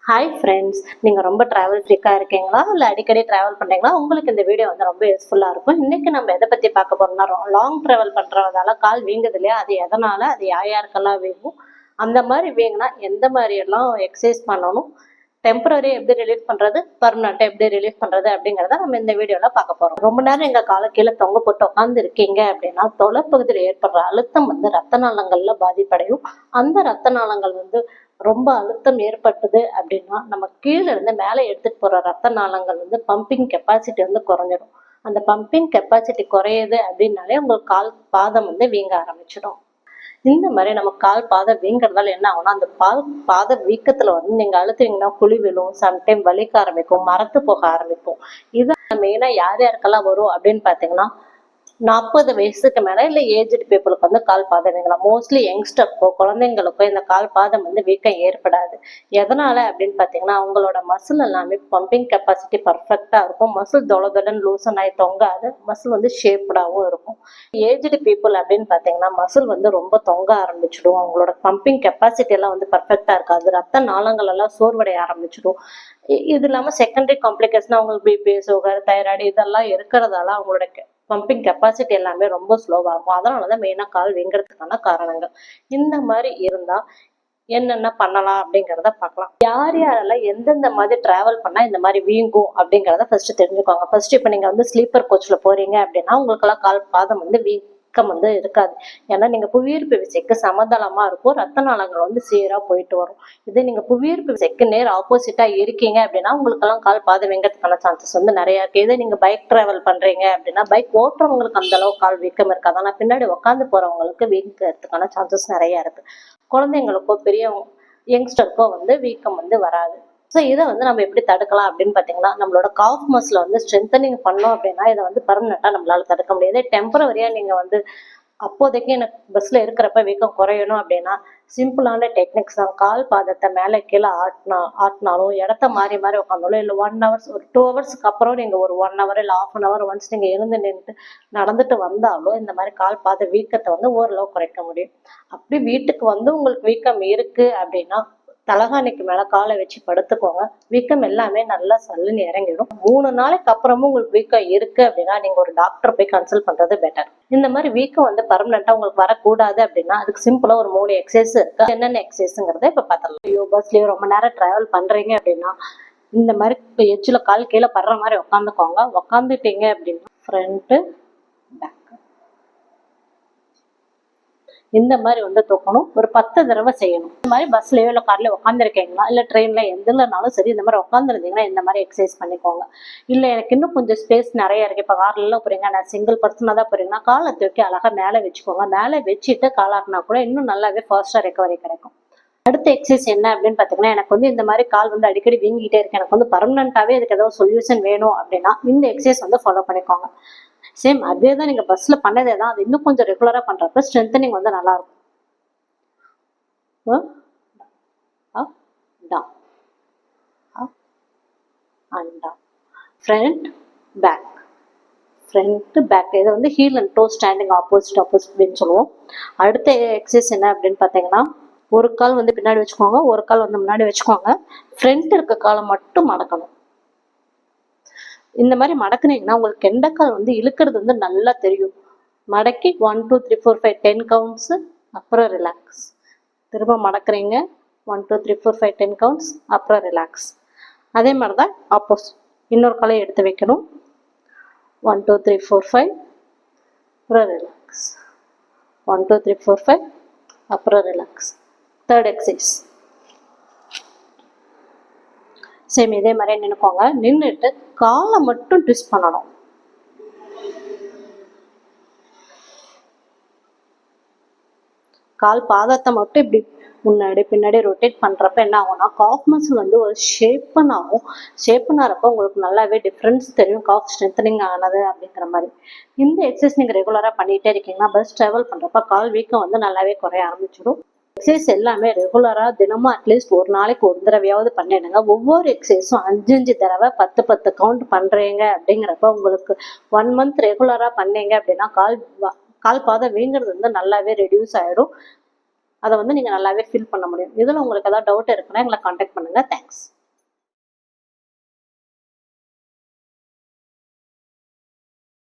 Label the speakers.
Speaker 1: Hi friends, நீங்கள் ரொம்ப travel ஃப்ரீக்காக இருக்கீங்களா இல்லை அடிக்கடி ட்ராவல் பண்ணுறீங்களா? உங்களுக்கு இந்த வீடியோ வந்து ரொம்ப யூஸ்ஃபுல்லாக இருக்கும். இன்றைக்கி நம்ம எதை பற்றி பார்க்க போகிறோம்னா, லாங் ட்ராவல் பண்ணுறதால கால் வீங்குது இல்லையா? அது எதனால், அது யாருக்கெல்லாம் வீங்கும், அந்த மாதிரி வீங்கினா எந்த மாதிரியெல்லாம் எக்ஸசைஸ் பண்ணணும், டெம்பரரி எப்படி ரிலீஃப் பண்ணுறது, பர்மனெண்ட்டாக எப்படி ரிலீஃப் பண்ணுறது அப்படிங்கிறத நம்ம இந்த வீடியோவில் பார்க்க போகிறோம். ரொம்ப நேரம் எங்கள் காலை கீழே தொங்க போட்டு உட்காந்து இருக்கீங்க அப்படின்னா தொலைப்பகுதியில் ஏற்படுற அழுத்தம் வந்து ரத்த நாளங்களில் பாதிப்படையும். அந்த ரத்த நாளங்கள் வந்து ரொம்ப அழுத்தம் ஏற்பட்டது அப்படின்னா நம்ம கீழே இருந்து மேலே எடுத்துட்டு போற ரத்த நாளங்கள் வந்து பம்பிங் கெப்பாசிட்டி வந்து குறைஞ்சிடும். அந்த பம்பிங் கெப்பாசிட்டி குறையுது அப்படின்னாலே உங்களுக்கு கால் பாதம் வந்து வீங்க ஆரம்பிச்சிடும். இந்த மாதிரி நம்ம கால் பாதம் வீங்கிறதால என்ன ஆகும்னா, அந்த பாத வீக்கத்துல வந்து நீங்க அழுத்துறீங்கன்னா குழி விழும், சம்டைம் வலிக்க ஆரம்பிக்கும், மரத்து போக ஆரம்பிக்கும். இது மெயினா யார் யாருக்கெல்லாம் வரும் அப்படின்னு பாத்தீங்கன்னா, 40 வயசுக்கு மேல இல்ல ஏஜ்டு பீப்புளுக்கு வந்து கால் பாதம் வீங்கலாம். மோஸ்ட்லி யங்ஸ்டருக்கோ குழந்தைங்களுக்கோ இந்த கால் பாதம் வந்து வீக்கம் ஏற்படாது. எதனால அப்படின்னு பாத்தீங்கன்னா, அவங்களோட மசில் எல்லாமே பம்பிங் கெப்பாசிட்டி பர்ஃபெக்டா இருக்கும். மசில் தொலைதொலன்னு லூசன் ஆகி தொங்காது. மசில் வந்து ஷேப்டாவும் இருக்கும். ஏஜ்டு பீப்புள் அப்படின்னு பாத்தீங்கன்னா மசில் வந்து ரொம்ப தொங்க ஆரம்பிச்சிடும். அவங்களோட பம்பிங் கெப்பாசிட்டி எல்லாம் வந்து பர்ஃபெக்டா இருக்காது. ரத்த நாளங்கள் எல்லாம் சோர்வடைய ஆரம்பிச்சிடும். இது இல்லாம செகண்டரி காம்ப்ளிகேஷன் அவங்களுக்கு பிபி, சுகர், தைராய்டு இதெல்லாம் இருக்கிறதால அவங்களோட பம்பிங் கெப்பாசிட்டி எல்லாமே ரொம்ப ஸ்லோவாகும். அதனாலதான் மெயினா கால் வீங்கிறதுக்கான காரணங்கள். இந்த மாதிரி இருந்தா என்னென்ன பண்ணலாம் அப்படிங்கிறத பார்க்கலாம். யார் யாரெல்லாம் எந்தெந்த மாதிரி டிராவல் பண்ணா இந்த மாதிரி வீங்கும் அப்படிங்கிறத ஃபர்ஸ்ட் தெரிஞ்சுக்கோங்க. ஃபர்ஸ்ட் இப்ப நீங்க வந்து ஸ்லீப்பர் கோச்ல போறீங்க அப்படின்னா உங்களுக்கெல்லாம் கால் பாதம் வந்து வீக்கம் வந்து இருக்காது. ஏன்னா நீங்க புவியீர்ப்பு விசைக்கு சமதளமா இருக்கும், ரத்த நாளங்கள் வந்து சீரா போயிட்டு வரும். இதே நீங்க புவியீர்ப்பு விசைக்கு நேர் ஆப்போசிட்டா இருக்கீங்க அப்படின்னா உங்களுக்கெல்லாம் கால் பாதம் வீங்கிறதுக்கான சான்சஸ் வந்து நிறைய இருக்கு. இதே நீங்க பைக் டிராவல் பண்றீங்க அப்படின்னா பைக் ஓட்டுறவங்களுக்கு அந்த அளவு கால் வீக்கம் இருக்காது. ஆனா பின்னாடி உட்காந்து போறவங்களுக்கு வீங்கிறதுக்கான சான்சஸ் நிறைய இருக்கு. குழந்தைங்களுக்கோ பெரியவங்க யங்ஸ்டருக்கோ வந்து வீக்கம் வந்து வராது. ஸோ இதை வந்து நம்ம எப்படி தடுக்கலாம் அப்படின்னு பார்த்தீங்கன்னா, நம்மளோட காஃப் மசில் வந்து ஸ்ட்ரென்தனிங் பண்ணோம் அப்படின்னா இதை வந்து பர்மனெண்ட்டாக நம்மளால தடுக்க முடியாது. டெம்பரவரியாக நீங்கள் வந்து அப்போதைக்கு எனக்கு பஸ்ல இருக்கிறப்ப வீக்கம் குறையணும் அப்படின்னா சிம்பிளான டெக்னிக்ஸ் தான். கால் பாதத்தை மேலே கீழே ஆட்டினாலும் இடத்த மாறி மாறி உட்காந்தாலும் இல்லை 1 hours ஒரு 2 hours அப்புறம் நீங்க ஒரு 1 hour இல்லை 1/2 hour ஒன்ஸ் நீங்க இருந்து நின்று நடந்துட்டு வந்தாலும் இந்த மாதிரி கால் பாத வீக்கத்தை வந்து ஓரளவு குறைக்க முடியும். அப்படி வீட்டுக்கு வந்து உங்களுக்கு வீக்கம் இருக்கு அப்படின்னா தலகாணிக்கு மேல காலை வச்சு படுத்துக்கோங்க. வீக்கம் எல்லாமே நல்லா சல்லுன்னு இறங்கிடும். 3 நாளைக்கு அப்புறமும் உங்களுக்கு வீக்கம் இருக்கு அப்படின்னா நீங்க ஒரு டாக்டர் போய் கன்சல்ட் பண்றது பெட்டர். இந்த மாதிரி வீக்கம் வந்து பர்மனெண்டா உங்களுக்கு வரக்கூடாது அப்படின்னா அதுக்கு சிம்பிளா ஒரு 3 எக்ஸசைஸ் இருக்கு. என்னென்ன எக்ஸசைஸ்ங்கிறத இப்ப பார்த்தலாம். பஸ்லயே ரொம்ப நேரம் டிராவல் பண்றீங்க அப்படின்னா இந்த மாதிரி எச்சில கால் கீழே படுற மாதிரி உட்காந்துக்கோங்க. உட்காந்துட்டீங்க அப்படின்னா ஃப்ரண்ட் பேக் இந்த மாதிரி வந்து தூக்கணும். ஒரு 10 தடவை செய்யணும். இந்த மாதிரி பஸ்லயோ இல்லை கார்லயோ உட்காந்துருக்கீங்களா இல்லை ட்ரெயின்ல எதுலனாலும் சரி இந்த மாதிரி உட்காந்துருந்தீங்கன்னா இந்த மாதிரி எக்ஸசைஸ் பண்ணிக்கோங்க. இல்லை எனக்கு இன்னும் கொஞ்சம் ஸ்பேஸ் நிறைய இருக்கு, இப்போ கார்லாம் போறீங்க, நான் சிங்கிள் பர்சனாக தான் போறீங்கன்னா காலை தூக்கி அழகா மேலே வச்சுக்கோங்க. மேலே வச்சுட்டு காலாட்டினா கூட இன்னும் நல்லாவே ஃபாஸ்டா ரெக்கவரி கிடைக்கும். அடுத்த எக்ஸசைஸ் என்ன அப்படின்னு பார்த்தீங்கன்னா, எனக்கு வந்து இந்த மாதிரி கால் வந்து அடிக்கடி வீங்கிட்டே இருக்கு, எனக்கு வந்து பர்மனெண்ட்டாவே இதுக்கு ஏதாவது சொல்யூஷன் வேணும் அப்படின்னா இந்த எக்ஸசைஸ் வந்து ஃபாலோ பண்ணிக்கோங்க. சேம் அதே தான் நீங்க பஸ்ல பண்ணதே தான், அது இன்னும் கொஞ்சம் ரெகுலரா பண்றப்ப ஸ்ட்ரென்தனிங் வந்து நல்லா இருக்கும். up down, up and down, front back, front back. இதை வந்து heel and toe standing opposite அப்படின்னு சொல்லுவோம். அடுத்த எக்ஸசைஸ் என்ன அப்படின்னு பார்த்தீங்கன்னா, ஒரு கால் வந்து பின்னாடி வச்சுக்கோங்க, ஒரு கால் வந்து முன்னாடி வச்சுக்கோங்க. ஃப்ரண்ட் இருக்க காலை மட்டும் மடக்கணும். இந்த மாதிரி மடக்குனீங்கன்னா உங்களுக்கு கெண்டைக்கால் வந்து இழுக்கிறது வந்து நல்லா தெரியும். மடக்கி 1 2 3 4 5 10 கவுண்ட்ஸ், அப்புறம் ரிலாக்ஸ். திரும்ப மடக்குறீங்க 1 2 3 4 5 10 கவுண்ட்ஸ், அப்புறம் ரிலாக்ஸ். அதே மாதிரி தான் ஆப்போசிட் இன்னொரு காலை எடுத்து வைக்கணும். 1 2 3 4 5 அப்புறம் ரிலாக்ஸ். 1 2 3 4 5 அப்புறம் ரிலாக்ஸ். தேர்ட் எக்ஸசைஸ் சேம் இதே மாதிரி நின்னுக்கோங்க. நின்றுட்டு காலை மட்டும் ட்விஸ்ட் பண்ணணும். கால் பாதத்தை மட்டும் இப்படி முன்னாடி பின்னாடி ரொட்டேட் பண்றப்ப என்ன ஆகும்னா காஃப் மசில் வந்து ஒரு ஷேப்பன் ஆகும். ஷேப்பன் ஆகிறப்ப உங்களுக்கு நல்லாவே டிஃப்ரென்ஸ் தெரியும், காஃப் ஸ்ட்ரென்தனிங் ஆனது அப்படிங்கிற மாதிரி. இந்த எக்ஸசைஸ் நீங்க ரெகுலரா பண்ணிட்டே இருக்கீங்கன்னா பஸ் டிராவல் பண்றப்ப கால் வீக்கம் வந்து நல்லாவே குறைய ஆரம்பிச்சிடும். எக்ஸசைஸ் எல்லாமே ரெகுலரா தினமும் அட்லீஸ்ட் ஒரு நாளைக்கு ஒரு தடவையாவது பண்ணிடுங்க. ஒவ்வொரு எக்ஸசைஸும் 5 தடவை 10 கவுண்ட் பண்றீங்க அப்படிங்கிறப்ப உங்களுக்கு 1 மந்த் ரெகுலரா பண்ணீங்க அப்படின்னா கால் பாதம் வீங்கிறது வந்து நல்லாவே ரெடியூஸ் ஆயிடும். அதை வந்து நீங்க நல்லாவே ஃபீல் பண்ண முடியும். இதுல உங்களுக்கு ஏதாவது டவுட் இருக்குன்னா எங்களை கான்டாக்ட் பண்ணுங்க. தேங்க்ஸ்.